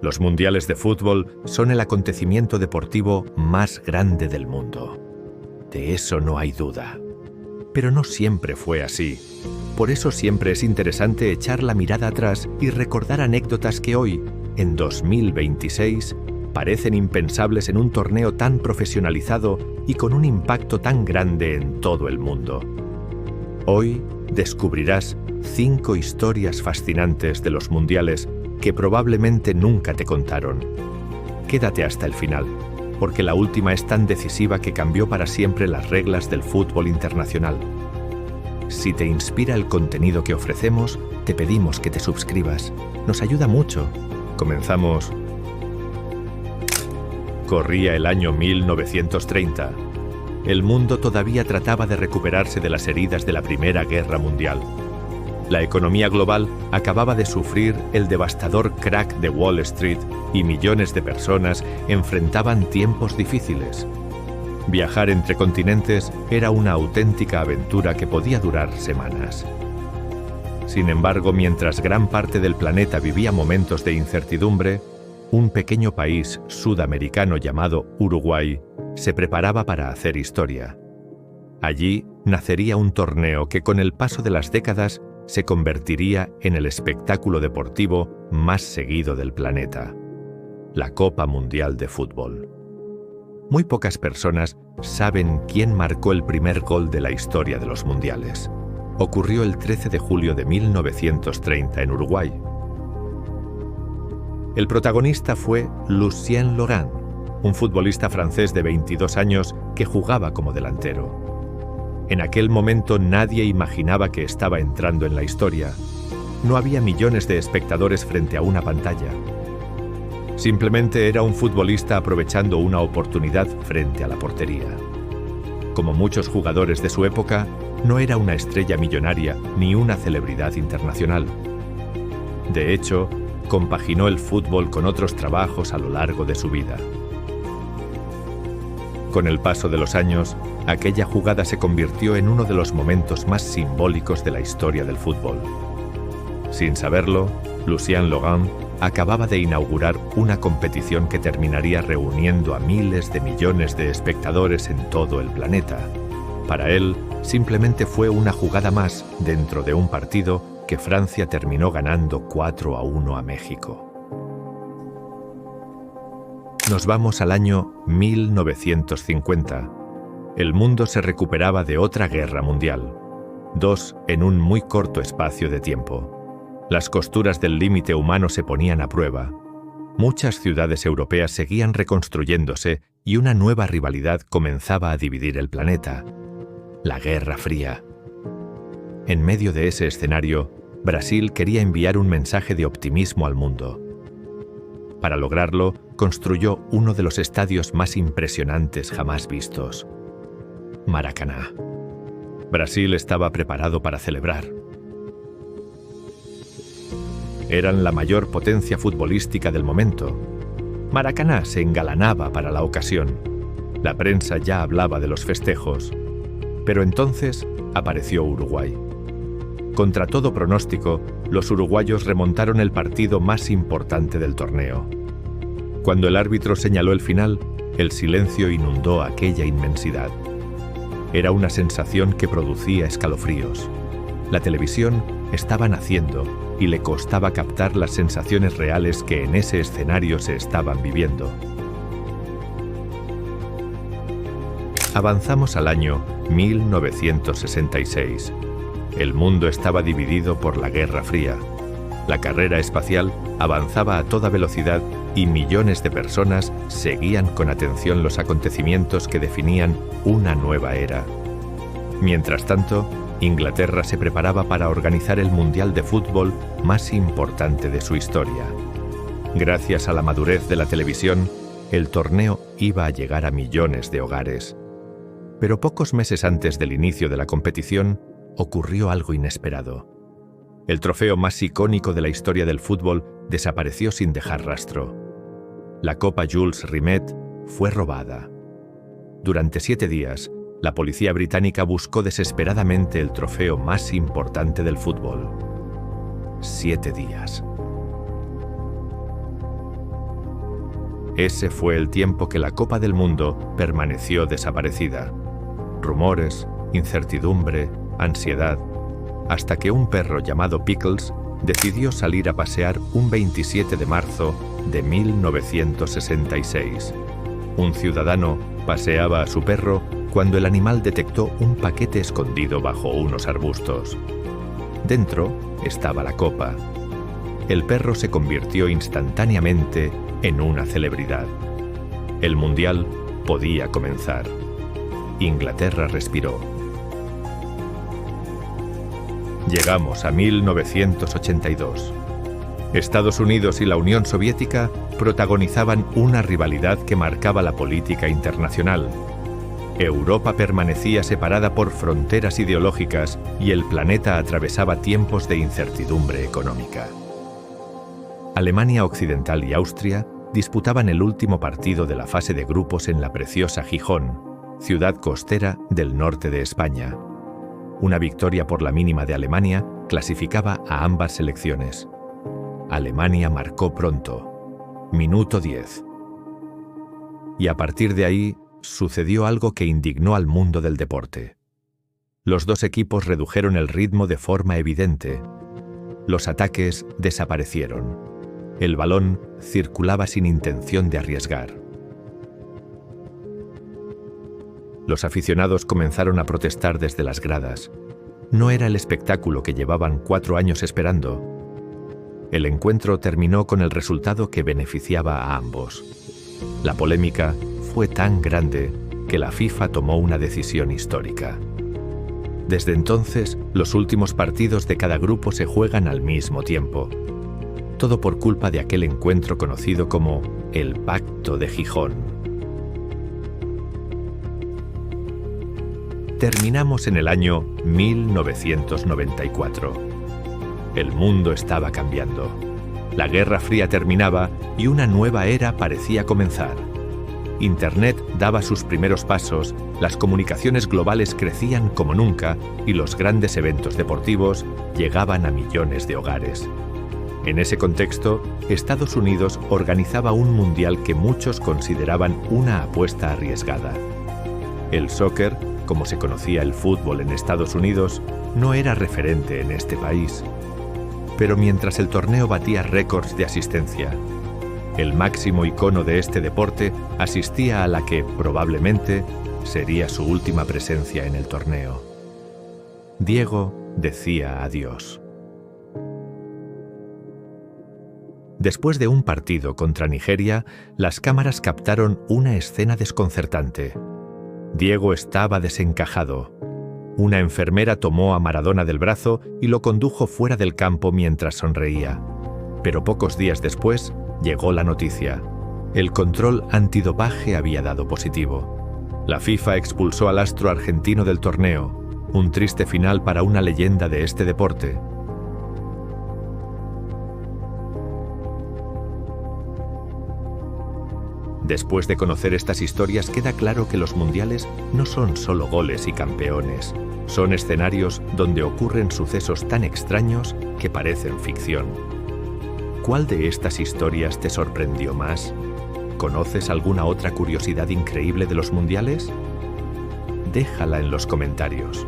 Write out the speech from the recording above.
Los mundiales de fútbol son el acontecimiento deportivo más grande del mundo. De eso no hay duda. Pero no siempre fue así. Por eso siempre es interesante echar la mirada atrás y recordar anécdotas que hoy, en 2026, parecen impensables en un torneo tan profesionalizado y con un impacto tan grande en todo el mundo. Hoy descubrirás 5 historias fascinantes de los mundiales que probablemente nunca te contaron. Quédate hasta el final, porque la última es tan decisiva que cambió para siempre las reglas del fútbol internacional. Si te inspira el contenido que ofrecemos, te pedimos que te suscribas. Nos ayuda mucho. Comenzamos. Corría el año 1930. El mundo todavía trataba de recuperarse de las heridas de la Primera Guerra Mundial. La economía global acababa de sufrir el devastador crack de Wall Street y millones de personas enfrentaban tiempos difíciles. Viajar entre continentes era una auténtica aventura que podía durar semanas. Sin embargo, mientras gran parte del planeta vivía momentos de incertidumbre, un pequeño país sudamericano llamado Uruguay se preparaba para hacer historia. Allí nacería un torneo que con el paso de las décadas se convertiría en el espectáculo deportivo más seguido del planeta, la Copa Mundial de Fútbol. Muy pocas personas saben quién marcó el primer gol de la historia de los mundiales. Ocurrió el 13 de julio de 1930 en Uruguay. El protagonista fue Lucien Laurent, un futbolista francés de 22 años que jugaba como delantero. En aquel momento nadie imaginaba que estaba entrando en la historia. No había millones de espectadores frente a una pantalla. Simplemente era un futbolista aprovechando una oportunidad frente a la portería. Como muchos jugadores de su época, no era una estrella millonaria ni una celebridad internacional. De hecho, compaginó el fútbol con otros trabajos a lo largo de su vida. Con el paso de los años, aquella jugada se convirtió en uno de los momentos más simbólicos de la historia del fútbol. Sin saberlo, Lucien Laurent acababa de inaugurar una competición que terminaría reuniendo a miles de millones de espectadores en todo el planeta. Para él, simplemente fue una jugada más dentro de un partido que Francia terminó ganando 4-1 a México. Nos vamos al año 1950. El mundo se recuperaba de otra guerra mundial, 2 en un muy corto espacio de tiempo. Las costuras del límite humano se ponían a prueba. Muchas ciudades europeas seguían reconstruyéndose y una nueva rivalidad comenzaba a dividir el planeta: la Guerra Fría. En medio de ese escenario, Brasil quería enviar un mensaje de optimismo al mundo. Para lograrlo, construyó uno de los estadios más impresionantes jamás vistos: Maracaná. Brasil estaba preparado para celebrar. Eran la mayor potencia futbolística del momento. Maracaná se engalanaba para la ocasión. La prensa ya hablaba de los festejos. Pero entonces apareció Uruguay. Contra todo pronóstico, los uruguayos remontaron el partido más importante del torneo. Cuando el árbitro señaló el final, el silencio inundó aquella inmensidad. Era una sensación que producía escalofríos. La televisión estaba naciendo y le costaba captar las sensaciones reales que en ese escenario se estaban viviendo. Avanzamos al año 1966. El mundo estaba dividido por la Guerra Fría. La carrera espacial avanzaba a toda velocidad y millones de personas seguían con atención los acontecimientos que definían una nueva era. Mientras tanto, Inglaterra se preparaba para organizar el Mundial de Fútbol más importante de su historia. Gracias a la madurez de la televisión, el torneo iba a llegar a millones de hogares. Pero pocos meses antes del inicio de la competición, ocurrió algo inesperado. El trofeo más icónico de la historia del fútbol desapareció sin dejar rastro. La Copa Jules Rimet fue robada. Durante 7 días, la policía británica buscó desesperadamente el trofeo más importante del fútbol. 7 días. Ese fue el tiempo que la Copa del Mundo permaneció desaparecida. Rumores, incertidumbre, ansiedad, hasta que un perro llamado Pickles decidió salir a pasear un 27 de marzo de 1966. Un ciudadano paseaba a su perro cuando el animal detectó un paquete escondido bajo unos arbustos. Dentro estaba la copa. El perro se convirtió instantáneamente en una celebridad. El mundial podía comenzar. Inglaterra respiró. Llegamos a 1982. Estados Unidos y la Unión Soviética protagonizaban una rivalidad que marcaba la política internacional. Europa permanecía separada por fronteras ideológicas y el planeta atravesaba tiempos de incertidumbre económica. Alemania Occidental y Austria disputaban el último partido de la fase de grupos en la preciosa Gijón, ciudad costera del norte de España. Una victoria por la mínima de Alemania clasificaba a ambas selecciones. Alemania marcó pronto, minuto 10. Y a partir de ahí sucedió algo que indignó al mundo del deporte. Los dos equipos redujeron el ritmo de forma evidente. Los ataques desaparecieron. El balón circulaba sin intención de arriesgar. Los aficionados comenzaron a protestar desde las gradas. No era el espectáculo que llevaban 4 años esperando. El encuentro terminó con el resultado que beneficiaba a ambos. La polémica fue tan grande que la FIFA tomó una decisión histórica. Desde entonces, los últimos partidos de cada grupo se juegan al mismo tiempo. Todo por culpa de aquel encuentro conocido como el Pacto de Gijón. Terminamos en el año 1994. El mundo estaba cambiando. La Guerra Fría terminaba y una nueva era parecía comenzar. Internet daba sus primeros pasos, las comunicaciones globales crecían como nunca y los grandes eventos deportivos llegaban a millones de hogares. En ese contexto, Estados Unidos organizaba un mundial que muchos consideraban una apuesta arriesgada. El soccer, como se conocía el fútbol en Estados Unidos, no era referente en este país. Pero mientras el torneo batía récords de asistencia, el máximo icono de este deporte asistía a la que, probablemente, sería su última presencia en el torneo. Diego decía adiós. Después de un partido contra Nigeria, las cámaras captaron una escena desconcertante. Diego estaba desencajado. Una enfermera tomó a Maradona del brazo y lo condujo fuera del campo mientras sonreía. Pero pocos días después llegó la noticia. El control antidopaje había dado positivo. La FIFA expulsó al astro argentino del torneo, un triste final para una leyenda de este deporte. Después de conocer estas historias, queda claro que los mundiales no son solo goles y campeones. Son escenarios donde ocurren sucesos tan extraños que parecen ficción. ¿Cuál de estas historias te sorprendió más? ¿Conoces alguna otra curiosidad increíble de los mundiales? Déjala en los comentarios.